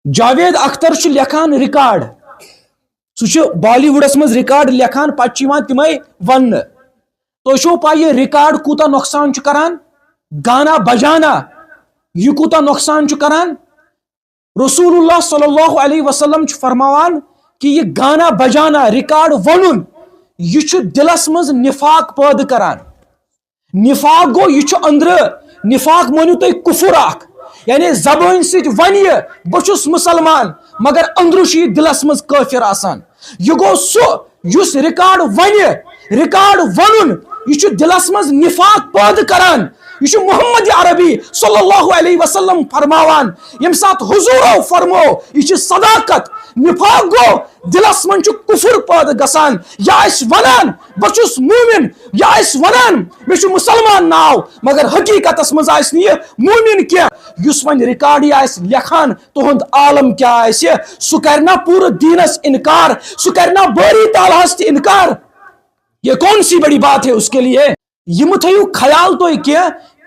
Javed Akhtar لکھان record سہ بالی woods مز record لکھان پتہ تمے ون تو چھو پا یہ ریکارڈ کوتا نقصان کران گانا بجانا یہ کوتا نقصان کران رسول اللہ صلی اللہ علیہ وسلم فرماوان کہ یہ گانا بجانا ریکارڈ ونن یہ دلس مز نفاق پید کران نفاق گو یہ اندر نفاق مانو تھی کفر اخ یعنی زبان ست ون بچس مسلمان مگر اندرش یہ دلس مز کافر آسان یہ گو سہ ریکارڈ ونن یہ دلس مز نفاق پید کران یہ محمد عربی صلی اللہ علیہ وسلم فرماوان یم سات حضور فرمو یہ صداقت نفاق گو دلس من کفر پید گسان یا ونان بچس مومن یا ونان میں مسلمان ناو مگر حقیقت مز مومن کی اس ون ریکارڈ لکھان تہد عالم کیا سہ کرنا پورا دینس انکار سہ کرنا باری تعالیٰ انکار یہ کون سی بڑی بات ہے اس کے لیے یہ تھیو خیال تو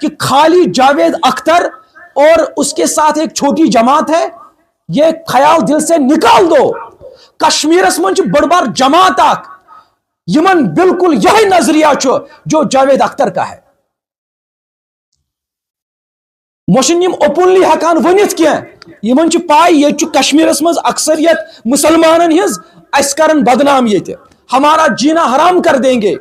کہ خالی جاوید اختر اور اس کے ساتھ ایک چھوٹی جماعت ہے یہ خیال دل سے نکال دو کشمیرس من بڑ بار جماعت اخ یمن بالکل یہ نظریہ جو جاوید اختر کا ہے موشن یم اوپنلی ہکان ونت یمن پائی یہ کشمیرس مز اکثریت مسلمانن ہز اس کرن بدنام یہ ہمارا جینا حرام کر دیں گے